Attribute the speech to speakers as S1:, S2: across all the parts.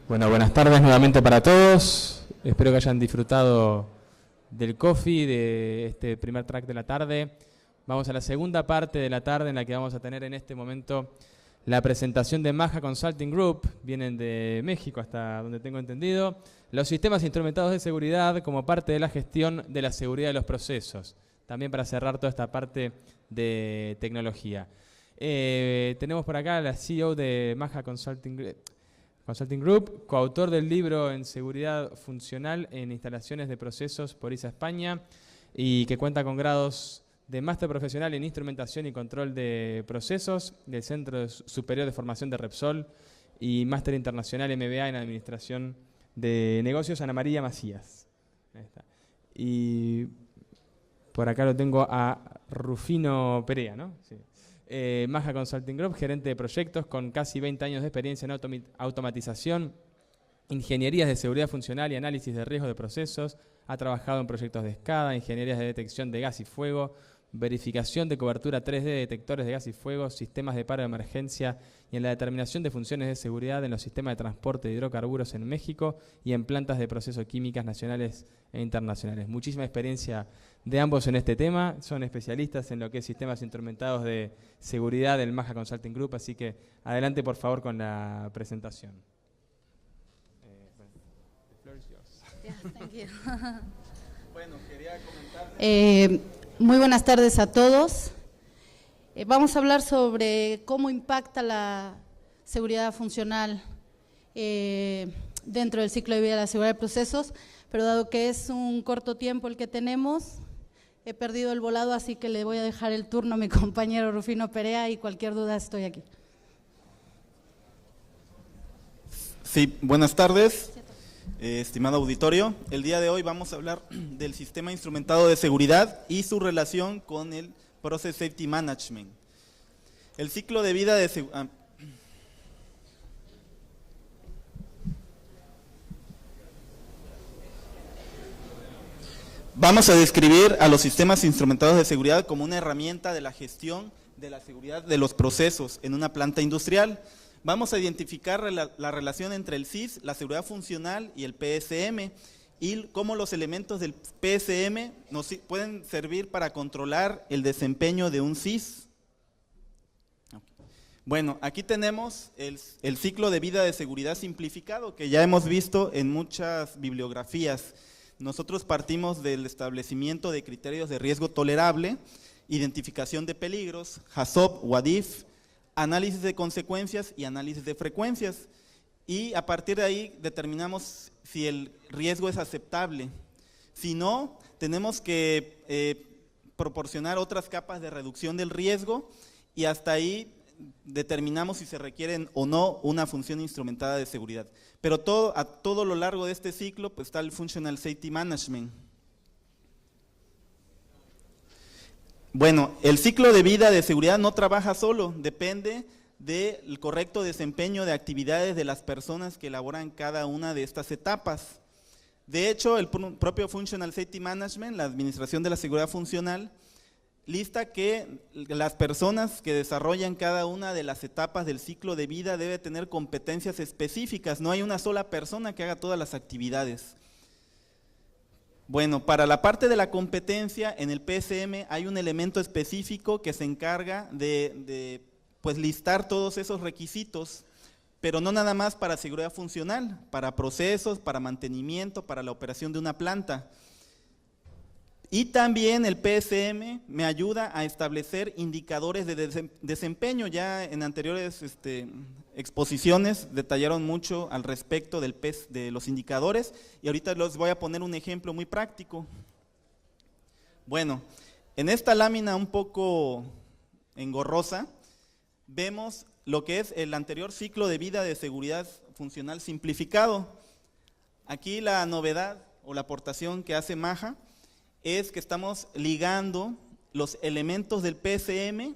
S1: Bueno, buenas tardes nuevamente para todos. Espero que hayan disfrutado del coffee, de este primer track de la tarde. Vamos a la segunda parte de la tarde en la que vamos a tener en este momento la presentación de Maja Consulting Group. Vienen de México hasta donde tengo entendido. Los sistemas instrumentados de seguridad como parte de la gestión de la seguridad de los procesos. También para cerrar toda esta parte de tecnología. Tenemos por acá a la CEO de Maja Consulting Group, coautor del libro en seguridad funcional en instalaciones de procesos por ISA España y que cuenta con grados de máster profesional en instrumentación y control de procesos del Centro Superior de Formación de Repsol y máster internacional MBA en administración de negocios Ana María Macías. Ahí está. Y por acá lo tengo a Rufino Perea, ¿no? Sí. Maja Consulting Group, gerente de proyectos con casi 20 años de experiencia en automatización, ingenierías de seguridad funcional y análisis de riesgo de procesos. Ha trabajado en proyectos de SCADA, ingenierías de detección de gas y fuego, verificación de cobertura 3D de detectores de gas y fuego, sistemas de paro de emergencia y en la determinación de funciones de seguridad en los sistemas de transporte de hidrocarburos en México y en plantas de proceso químicas nacionales e internacionales. Muchísima experiencia de ambos en este tema, son especialistas en lo que es sistemas instrumentados de seguridad del Maja Consulting Group, así que adelante por favor con la presentación. The floor is yours.
S2: Yeah, thank you.
S1: Bueno, quería comentar...
S2: Muy buenas tardes a todos. Vamos a hablar sobre cómo impacta la seguridad funcional dentro del ciclo de vida de la seguridad de procesos, pero dado que es un corto tiempo el que tenemos, he perdido el volado, así que le voy a dejar el turno a mi compañero Rufino Perea y cualquier duda estoy aquí.
S3: Sí, buenas tardes, estimado auditorio. El día de hoy vamos a hablar del sistema instrumentado de seguridad y su relación con el Process Safety Management. El ciclo de vida de seguridad... Vamos a describir a los sistemas instrumentados de seguridad como una herramienta de la gestión de la seguridad de los procesos en una planta industrial. Vamos a identificar la relación entre el SIS, la seguridad funcional y el PSM y cómo los elementos del PSM nos pueden servir para controlar el desempeño de un SIS. Bueno, aquí tenemos el ciclo de vida de seguridad simplificado que ya hemos visto en muchas bibliografías. Nosotros partimos del establecimiento de criterios de riesgo tolerable, identificación de peligros, HACCP, WADIF, análisis de consecuencias y análisis de frecuencias. Y a partir de ahí determinamos si el riesgo es aceptable. Si no, tenemos que proporcionar otras capas de reducción del riesgo y hasta ahí determinamos si se requieren o no una función instrumentada de seguridad. Pero a todo lo largo de este ciclo pues está el Functional Safety Management. Bueno, el ciclo de vida de seguridad no trabaja solo, depende del correcto desempeño de actividades de las personas que elaboran cada una de estas etapas. De hecho, el propio Functional Safety Management, la administración de la seguridad funcional, lista que las personas que desarrollan cada una de las etapas del ciclo de vida debe tener competencias específicas, no hay una sola persona que haga todas las actividades. Bueno, para la parte de la competencia, en el PSM hay un elemento específico que se encarga de pues listar todos esos requisitos, pero no nada más para seguridad funcional, para procesos, para mantenimiento, para la operación de una planta. Y también el PSM me ayuda a establecer indicadores de desempeño. Ya en anteriores exposiciones detallaron mucho al respecto de los indicadores y ahorita les voy a poner un ejemplo muy práctico. Bueno, en esta lámina un poco engorrosa vemos lo que es el anterior ciclo de vida de seguridad funcional simplificado. Aquí la novedad o la aportación que hace Maja es que estamos ligando los elementos del PSM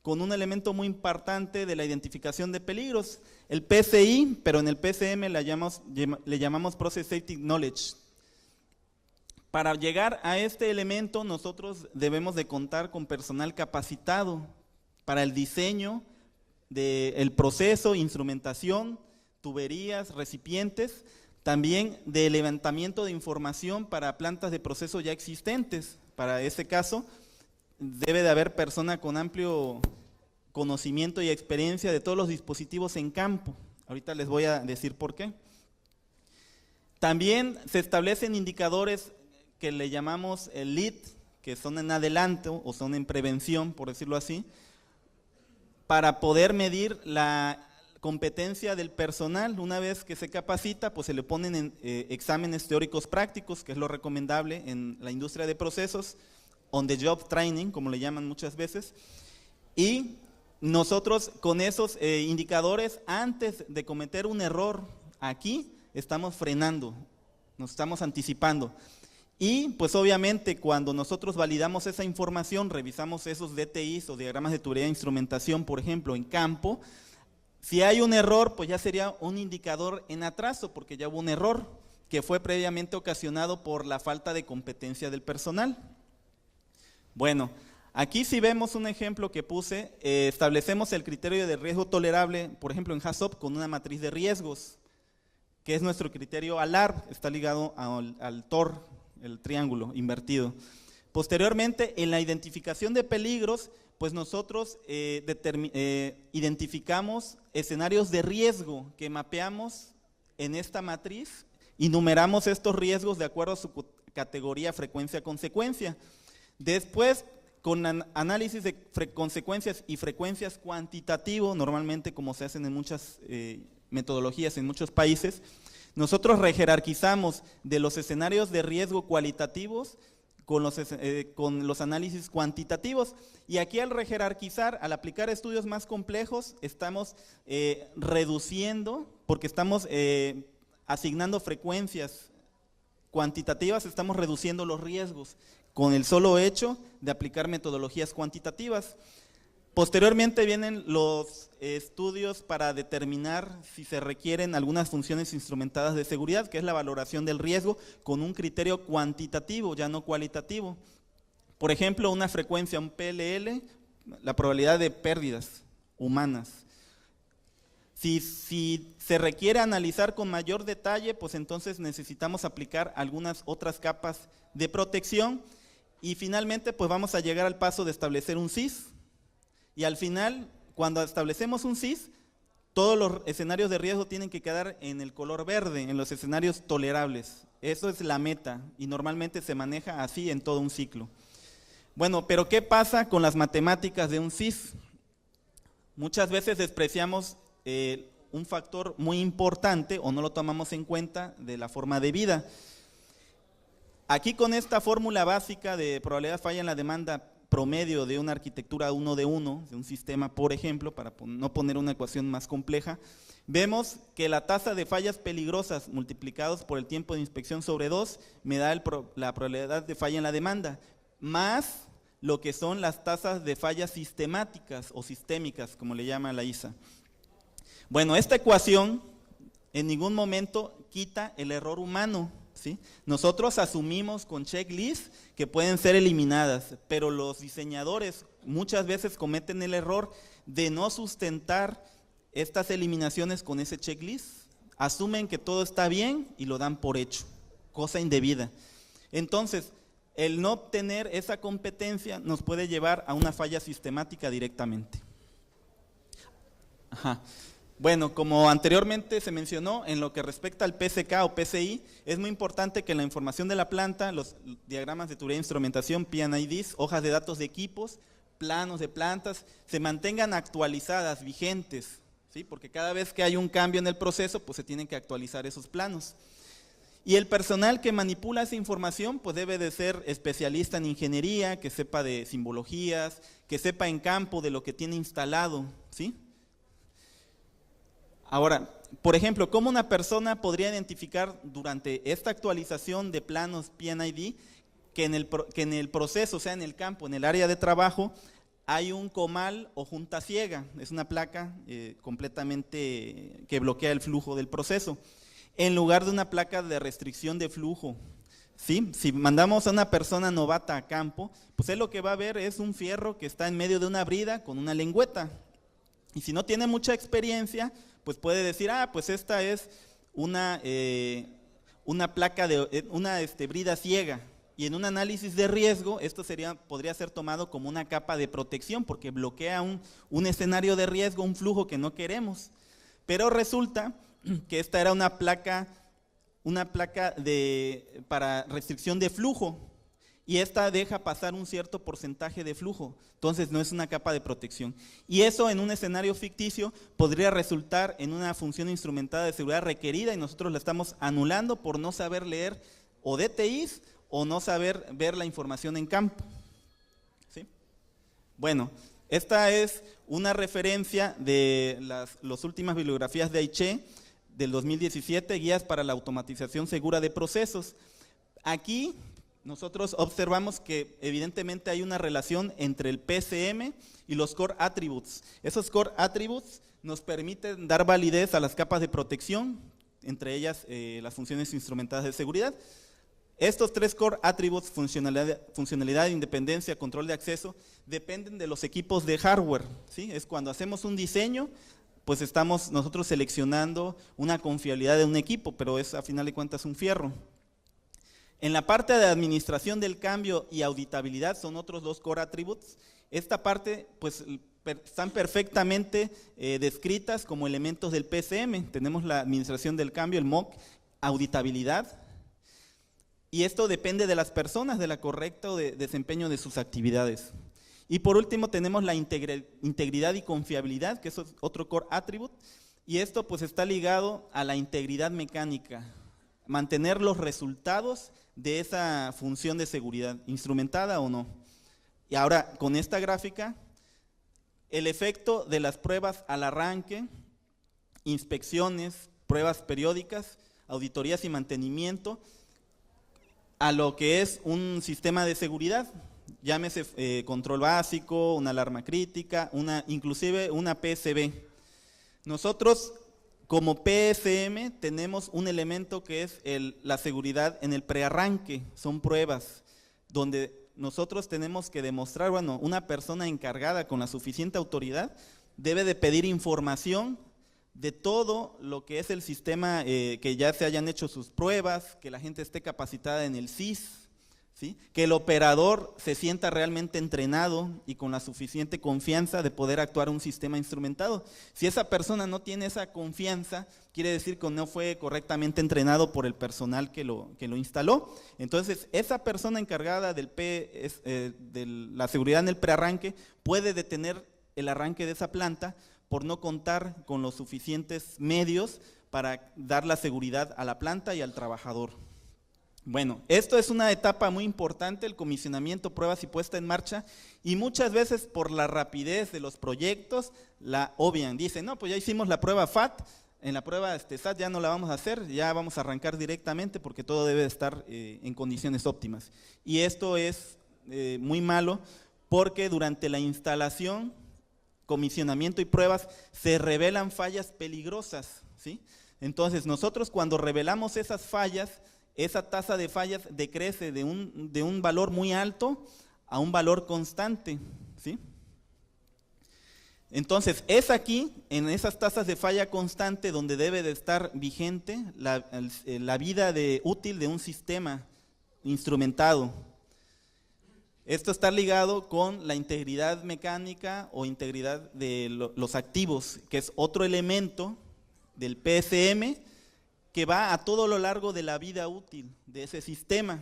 S3: con un elemento muy importante de la identificación de peligros, el PSI, pero en el PSM le llamamos Process Safety Knowledge. Para llegar a este elemento nosotros debemos de contar con personal capacitado para el diseño del proceso, instrumentación, tuberías, recipientes, también de levantamiento de información para plantas de proceso ya existentes. Para ese caso, debe de haber persona con amplio conocimiento y experiencia de todos los dispositivos en campo. Ahorita les voy a decir por qué. También se establecen indicadores que le llamamos el lead, que son en adelanto o son en prevención, por decirlo así, para poder medir la competencia del personal. Una vez que se capacita, pues se le ponen en, exámenes teóricos prácticos, que es lo recomendable en la industria de procesos, on the job training, como le llaman muchas veces, y nosotros con esos indicadores, antes de cometer un error aquí, estamos frenando, nos estamos anticipando. Y pues obviamente cuando nosotros validamos esa información, revisamos esos DTIs o diagramas de tubería de instrumentación, por ejemplo, en campo, si hay un error, pues ya sería un indicador en atraso, porque ya hubo un error que fue previamente ocasionado por la falta de competencia del personal. Bueno, aquí si vemos un ejemplo que puse, establecemos el criterio de riesgo tolerable, por ejemplo en HACCP con una matriz de riesgos, que es nuestro criterio ALAR, está ligado al TOR, el triángulo invertido. Posteriormente, en la identificación de peligros, pues nosotros identificamos escenarios de riesgo que mapeamos en esta matriz y numeramos estos riesgos de acuerdo a su categoría, frecuencia, consecuencia. Después, con análisis de consecuencias y frecuencias cuantitativo, normalmente como se hacen en muchas metodologías en muchos países, nosotros rejerarquizamos de los escenarios de riesgo cualitativos con los análisis cuantitativos. Y aquí al rejerarquizar, al aplicar estudios más complejos, estamos reduciendo, porque estamos asignando frecuencias cuantitativas, estamos reduciendo los riesgos con el solo hecho de aplicar metodologías cuantitativas. Posteriormente vienen los estudios para determinar si se requieren algunas funciones instrumentadas de seguridad, que es la valoración del riesgo con un criterio cuantitativo, ya no cualitativo. Por ejemplo, una frecuencia, un PLL, la probabilidad de pérdidas humanas. Si se requiere analizar con mayor detalle, pues entonces necesitamos aplicar algunas otras capas de protección y finalmente pues vamos a llegar al paso de establecer un CIS. Y al final, cuando establecemos un CIS, todos los escenarios de riesgo tienen que quedar en el color verde, en los escenarios tolerables. Eso es la meta y normalmente se maneja así en todo un ciclo. Bueno, pero ¿qué pasa con las matemáticas de un CIS? Muchas veces despreciamos un factor muy importante o no lo tomamos en cuenta de la forma de vida. Aquí con esta fórmula básica de probabilidad de falla en la demanda promedio de una arquitectura 1 de 1, de un sistema, por ejemplo, para no poner una ecuación más compleja, vemos que la tasa de fallas peligrosas multiplicados por el tiempo de inspección sobre 2 me da la probabilidad de falla en la demanda, más lo que son las tasas de fallas sistemáticas o sistémicas, como le llama la ISA. Bueno, esta ecuación en ningún momento quita el error humano, ¿sí? Nosotros asumimos con checklist que pueden ser eliminadas, pero los diseñadores muchas veces cometen el error de no sustentar estas eliminaciones con ese checklist. Asumen que todo está bien y lo dan por hecho, cosa indebida. Entonces, el no obtener esa competencia nos puede llevar a una falla sistemática directamente. Ajá. Bueno, como anteriormente se mencionó, en lo que respecta al PCK o PCI, es muy importante que la información de la planta, los diagramas de tubería de instrumentación, P&IDs, hojas de datos de equipos, planos de plantas, se mantengan actualizadas, vigentes, ¿sí? Porque cada vez que hay un cambio en el proceso, pues se tienen que actualizar esos planos. Y el personal que manipula esa información, pues debe de ser especialista en ingeniería, que sepa de simbologías, que sepa en campo de lo que tiene instalado, ¿sí? Ahora, por ejemplo, ¿cómo una persona podría identificar durante esta actualización de planos P&ID que en el proceso, o sea, en el campo, en el área de trabajo, hay un comal o junta ciega? Es una placa completamente que bloquea el flujo del proceso, en lugar de una placa de restricción de flujo, ¿sí? Si mandamos a una persona novata a campo, pues él lo que va a ver es un fierro que está en medio de una brida con una lengüeta. Y si no tiene mucha experiencia, pues puede decir, pues esta es una placa de una brida ciega. Y en un análisis de riesgo, esto podría ser tomado como una capa de protección, porque bloquea un escenario de riesgo, un flujo que no queremos. Pero resulta que esta era una placa para restricción de flujo, y esta deja pasar un cierto porcentaje de flujo, entonces no es una capa de protección. Y eso en un escenario ficticio podría resultar en una función instrumentada de seguridad requerida, y nosotros la estamos anulando por no saber leer o DTIs o no saber ver la información en campo. ¿Sí? Bueno, esta es una referencia de las últimas bibliografías de Aiche del 2017, guías para la automatización segura de procesos. Aquí nosotros observamos que evidentemente hay una relación entre el PCM y los core attributes. Esos core attributes nos permiten dar validez a las capas de protección, entre ellas las funciones instrumentadas de seguridad. Estos tres core attributes, funcionalidad, independencia, control de acceso, dependen de los equipos de hardware, ¿sí? Es cuando hacemos un diseño, pues estamos nosotros seleccionando una confiabilidad de un equipo, pero es a final de cuentas un fierro. En la parte de administración del cambio y auditabilidad son otros dos core attributes. Esta parte pues están perfectamente descritas como elementos del PCM. Tenemos la administración del cambio, el MOC, auditabilidad. Y esto depende de las personas, de la correcta desempeño de sus actividades. Y por último tenemos la integridad y confiabilidad, que es otro core attribute. Y esto pues está ligado a la integridad mecánica, mantener los resultados de esa función de seguridad, instrumentada o no. Y ahora, con esta gráfica, el efecto de las pruebas al arranque, inspecciones, pruebas periódicas, auditorías y mantenimiento, a lo que es un sistema de seguridad, llámese control básico, una alarma crítica, inclusive una PSB. Nosotros, como PSM, tenemos un elemento que es la seguridad en el prearranque, son pruebas, donde nosotros tenemos que demostrar, bueno, una persona encargada con la suficiente autoridad debe de pedir información de todo lo que es el sistema, que ya se hayan hecho sus pruebas, que la gente esté capacitada en el SIS, ¿sí? Que el operador se sienta realmente entrenado y con la suficiente confianza de poder actuar un sistema instrumentado. Si esa persona no tiene esa confianza, quiere decir que no fue correctamente entrenado por el personal que lo instaló. Entonces, esa persona encargada de la seguridad en el prearranque puede detener el arranque de esa planta por no contar con los suficientes medios para dar la seguridad a la planta y al trabajador. Bueno, esto es una etapa muy importante, el comisionamiento, pruebas y puesta en marcha, y muchas veces por la rapidez de los proyectos la obvian. Dicen, no, pues ya hicimos la prueba FAT, en la prueba SAT ya no la vamos a hacer, ya vamos a arrancar directamente porque todo debe estar en condiciones óptimas. Y esto es muy malo porque durante la instalación, comisionamiento y pruebas se revelan fallas peligrosas, ¿sí? Entonces nosotros cuando revelamos esas fallas, esa tasa de fallas decrece de un valor muy alto a un valor constante, ¿sí? Entonces es aquí, en esas tasas de falla constante, donde debe de estar vigente la vida útil de un sistema instrumentado. Esto está ligado con la integridad mecánica o integridad de los activos, que es otro elemento del PSM que va a todo lo largo de la vida útil de ese sistema.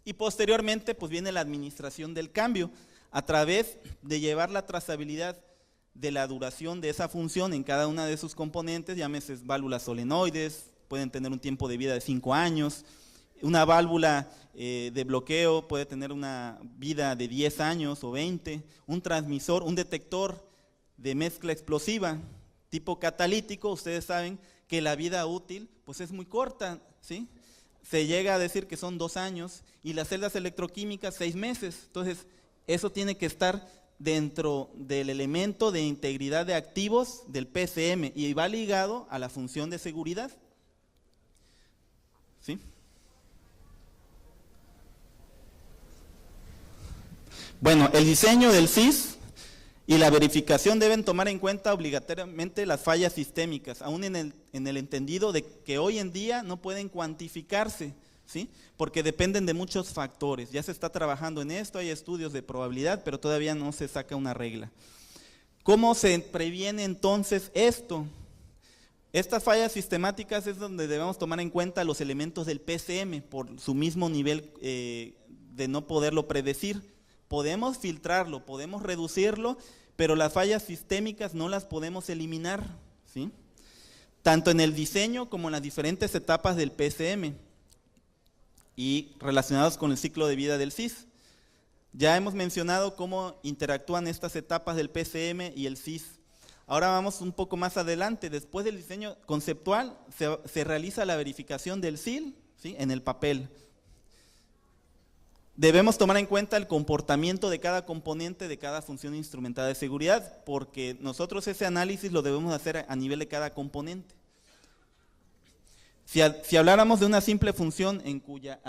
S3: Y posteriormente pues viene la administración del cambio a través de llevar la trazabilidad de la duración de esa función en cada una de sus componentes, llámese válvulas solenoides, pueden tener un tiempo de vida de 5 años, una válvula de bloqueo puede tener una vida de 10 años o 20, un transmisor, un detector de mezcla explosiva tipo catalítico, ustedes saben que la vida útil pues es muy corta, ¿sí? Se llega a decir que son 2 años y las celdas electroquímicas 6 meses, entonces eso tiene que estar dentro del elemento de integridad de activos del PCM y va ligado a la función de seguridad, ¿sí? Bueno, el diseño del SIS Y la verificación deben tomar en cuenta obligatoriamente las fallas sistémicas, aún en el entendido de que hoy en día no pueden cuantificarse, ¿sí? Porque dependen de muchos factores. Ya se está trabajando en esto, hay estudios de probabilidad, pero todavía no se saca una regla. ¿Cómo se previene entonces esto? Estas fallas sistemáticas es donde debemos tomar en cuenta los elementos del PCM por su mismo nivel de no poderlo predecir. Podemos filtrarlo, podemos reducirlo, pero las fallas sistémicas no las podemos eliminar, ¿sí? Tanto en el diseño como en las diferentes etapas del PCM y relacionados con el ciclo de vida del SIS. Ya hemos mencionado cómo interactúan estas etapas del PCM y el SIS. Ahora vamos un poco más adelante. Después del diseño conceptual se realiza la verificación del SIL, ¿sí? En el papel. Debemos tomar en cuenta el comportamiento de cada componente de cada función instrumentada de seguridad, porque nosotros ese análisis lo debemos hacer a nivel de cada componente. Si habláramos de una simple función en cuya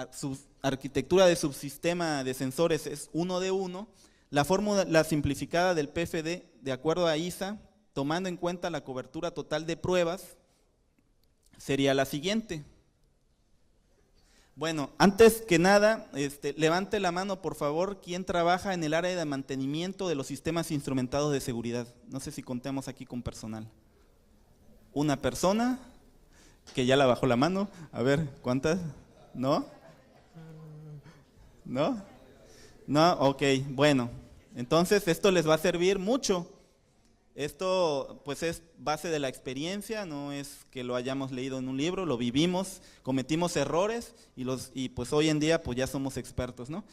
S3: arquitectura de subsistema de sensores es 1 de 1, la fórmula simplificada del PFD, de acuerdo a ISA, tomando en cuenta la cobertura total de pruebas, sería la siguiente. Bueno, antes que nada, levante la mano por favor, ¿quién trabaja en el área de mantenimiento de los sistemas instrumentados de seguridad? No sé si contemos aquí con personal. Una persona que ya la bajó la mano. A ver, ¿cuántas? ¿No? ¿No? No, ok, bueno. Entonces esto les va a servir mucho. Esto pues es base de la experiencia, no es que lo hayamos leído en un libro, lo vivimos, cometimos errores y pues hoy en día pues ya somos expertos, ¿no?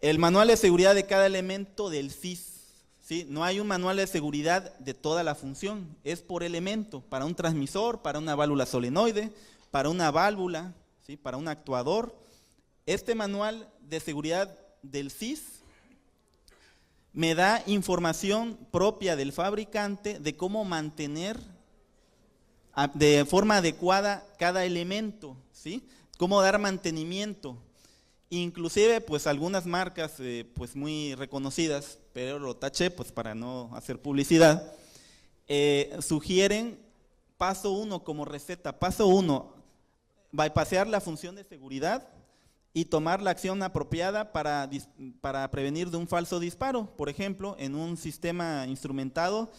S3: El manual de seguridad de cada elemento del SIS, ¿sí? No hay un manual de seguridad de toda la función, es por elemento, para un transmisor, para una válvula solenoide, para una válvula, ¿sí? Para un actuador. Este manual de seguridad del SIS me da información propia del fabricante de cómo mantener de forma adecuada cada elemento, ¿sí? Cómo dar mantenimiento. Inclusive, pues algunas marcas pues muy reconocidas, pero lo taché pues para no hacer publicidad, sugieren paso 1 como receta. Paso 1, bypassear la función de seguridad y tomar la acción apropiada para prevenir de un falso disparo. Por ejemplo, en un sistema instrumentado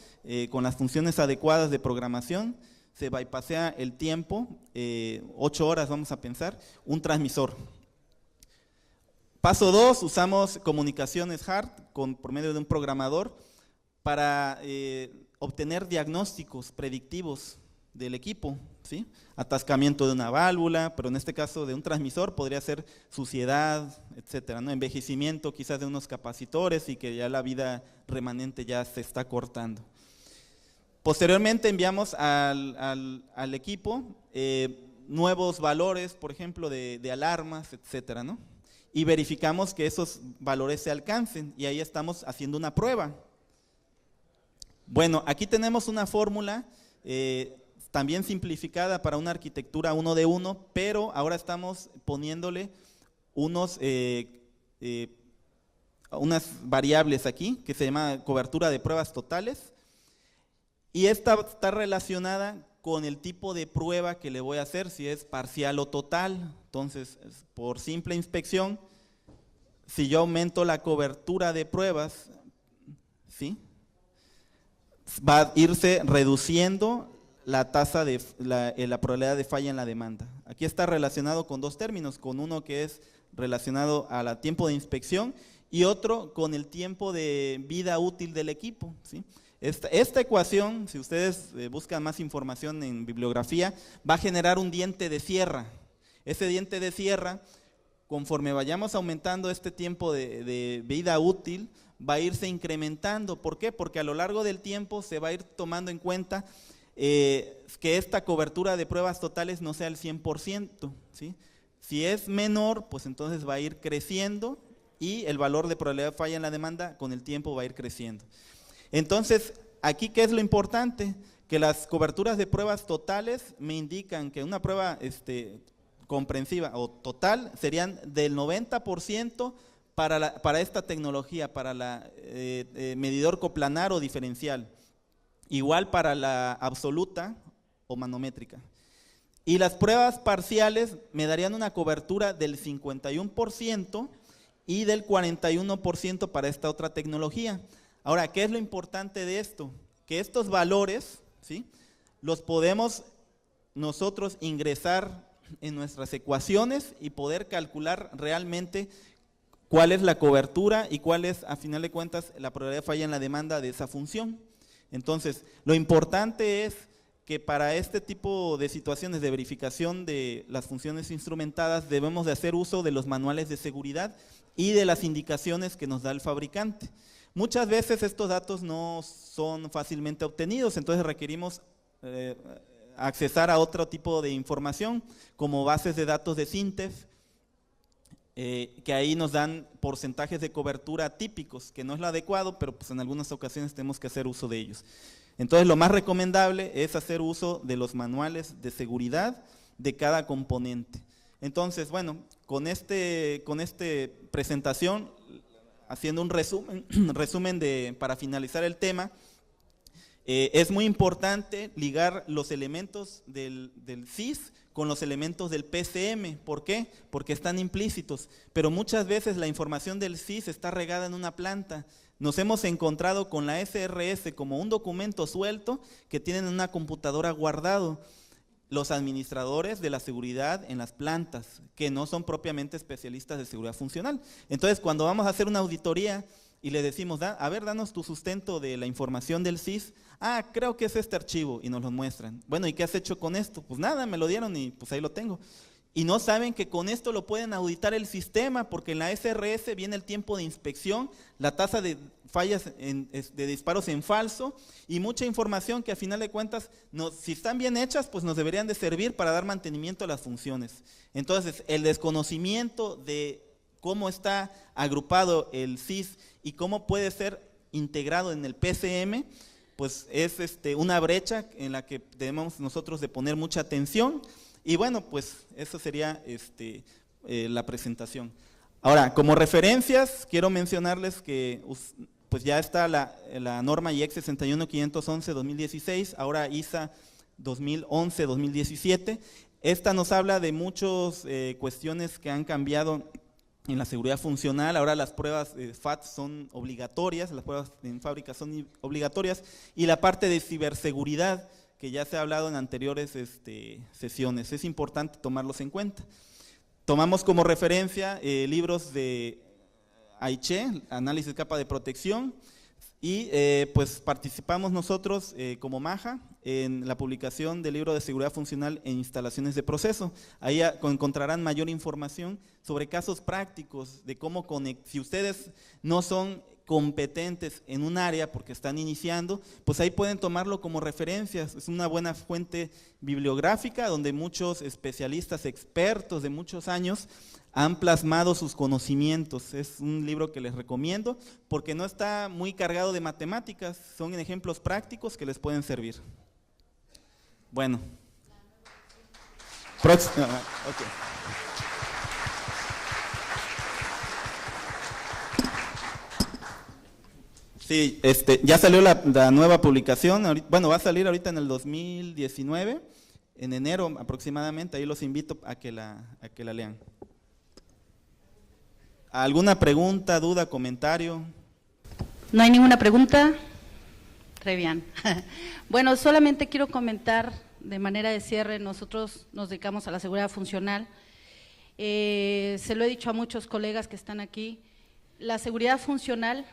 S3: con las funciones adecuadas de programación, se bypassea el tiempo, 8 horas vamos a pensar, un transmisor. Paso 2, usamos comunicaciones hard por medio de un programador para obtener diagnósticos predictivos del equipo, ¿sí? Atascamiento de una válvula, pero en este caso de un transmisor podría ser suciedad, etcétera, ¿no? Envejecimiento quizás de unos capacitores y que ya la vida remanente ya se está cortando. Posteriormente enviamos al equipo nuevos valores, por ejemplo, de alarmas, etcétera, ¿no? Y verificamos que esos valores se alcancen y ahí estamos haciendo una prueba. Bueno, aquí tenemos una fórmula también simplificada para una arquitectura 1 de 1, pero ahora estamos poniéndole unas variables aquí que se llama cobertura de pruebas totales, y esta está relacionada con el tipo de prueba que le voy a hacer, si es parcial o total. Entonces, por simple inspección, si yo aumento la cobertura de pruebas, ¿sí?, va a irse reduciendo la tasa de la probabilidad de falla en la demanda. Aquí está relacionado con dos términos, con uno que es relacionado al tiempo de inspección y otro con el tiempo de vida útil del equipo, ¿sí? Esta ecuación, si ustedes buscan más información en bibliografía, va a generar un diente de sierra. Ese diente de sierra, conforme vayamos aumentando este tiempo de vida útil, va a irse incrementando. ¿Por qué? Porque a lo largo del tiempo se va a ir tomando en cuenta que esta cobertura de pruebas totales no sea el 100%, ¿sí? Si es menor, pues entonces va a ir creciendo y el valor de probabilidad de falla en la demanda con el tiempo va a ir creciendo. Entonces, aquí, ¿qué es lo importante? Que las coberturas de pruebas totales me indican que una prueba comprensiva o total serían del 90% para esta tecnología, para la medidor coplanar o diferencial. Igual para la absoluta o manométrica. Y las pruebas parciales me darían una cobertura del 51% y del 41% para esta otra tecnología. Ahora, ¿qué es lo importante de esto? Que estos valores, ¿sí?, los podemos nosotros ingresar en nuestras ecuaciones y poder calcular realmente cuál es la cobertura y cuál es, a final de cuentas, la probabilidad de falla en la demanda de esa función. Entonces, lo importante es que para este tipo de situaciones de verificación de las funciones instrumentadas debemos de hacer uso de los manuales de seguridad y de las indicaciones que nos da el fabricante. Muchas veces estos datos no son fácilmente obtenidos, entonces requerimos accesar a otro tipo de información, como bases de datos de SINTEF, que ahí nos dan porcentajes de cobertura típicos, que no es lo adecuado, pero pues en algunas ocasiones tenemos que hacer uso de ellos. Entonces lo más recomendable es hacer uso de los manuales de seguridad de cada componente. Entonces, bueno, con esta presentación, haciendo un resumen para finalizar el tema, es muy importante ligar los elementos del CIS con los elementos del PCM. ¿Por qué? Porque están implícitos, pero muchas veces la información del CIS está regada en una planta. Nos hemos encontrado con la SRS como un documento suelto que tienen en una computadora guardado los administradores de la seguridad en las plantas, que no son propiamente especialistas de seguridad funcional. Entonces, cuando vamos a hacer una auditoría y le decimos, a ver, danos tu sustento de la información del CIS, creo que es este archivo, y nos lo muestran. Bueno, ¿y qué has hecho con esto? Pues nada, me lo dieron y pues ahí lo tengo. Y no saben que con esto lo pueden auditar el sistema, porque en la SRS viene el tiempo de inspección, la tasa de fallas de disparos en falso y mucha información que a final de cuentas, si están bien hechas, pues nos deberían de servir para dar mantenimiento a las funciones. Entonces, el desconocimiento de cómo está agrupado el CIS y cómo puede ser integrado en el PCM, pues es una brecha en la que debemos nosotros de poner mucha atención. Y bueno, pues eso sería la presentación. Ahora, como referencias, quiero mencionarles que pues ya está la norma IEC 61511-2016, ahora ISA 2011-2017. Esta nos habla de muchas cuestiones que han cambiado en la seguridad funcional. Ahora las pruebas FAT son obligatorias, las pruebas en fábrica son obligatorias, y la parte de ciberseguridad, que ya se ha hablado en anteriores sesiones, es importante tomarlos en cuenta. Tomamos como referencia libros de AICHE, Análisis de Capa de Protección, y pues participamos nosotros como MAJA en la publicación del libro de seguridad funcional en instalaciones de proceso. Ahí encontrarán mayor información sobre casos prácticos de cómo si ustedes no son competentes en un área porque están iniciando, pues ahí pueden tomarlo como referencias. Es una buena fuente bibliográfica donde muchos especialistas, expertos de muchos años han plasmado sus conocimientos. Es un libro que les recomiendo porque no está muy cargado de matemáticas, son ejemplos prácticos que les pueden servir. Bueno. Próximo. Okay. Sí, ya salió la nueva publicación, bueno, va a salir ahorita en el 2019, en enero aproximadamente, ahí los invito a que la lean. ¿Alguna pregunta, duda, comentario?
S2: No hay ninguna pregunta. Re bien. Bueno, solamente quiero comentar de manera de cierre, nosotros nos dedicamos a la seguridad funcional. Se lo he dicho a muchos colegas que están aquí, la seguridad funcional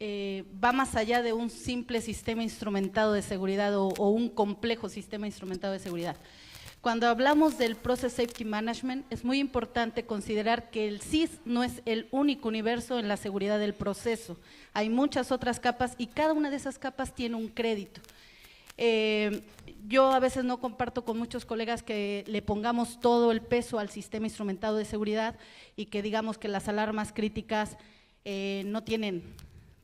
S2: va más allá de un simple sistema instrumentado de seguridad o un complejo sistema instrumentado de seguridad. Cuando hablamos del Process Safety Management, es muy importante considerar que el CIS no es el único universo en la seguridad del proceso. Hay muchas otras capas y cada una de esas capas tiene un crédito. Yo a veces no comparto con muchos colegas que le pongamos todo el peso al sistema instrumentado de seguridad y que digamos que las alarmas críticas no tienen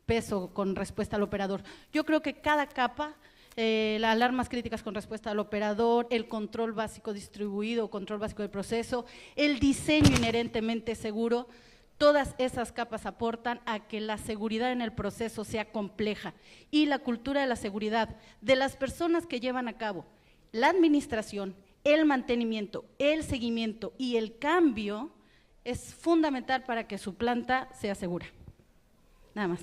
S2: peso con respuesta al operador. Yo creo que cada capa, las alarmas críticas con respuesta al operador, el control básico distribuido, control básico del proceso, el diseño inherentemente seguro, Todas esas capas aportan a que la seguridad en el proceso sea compleja y la cultura de la seguridad de las personas que llevan a cabo la administración, el mantenimiento, el seguimiento y el cambio es fundamental para que su planta sea segura. Nada más.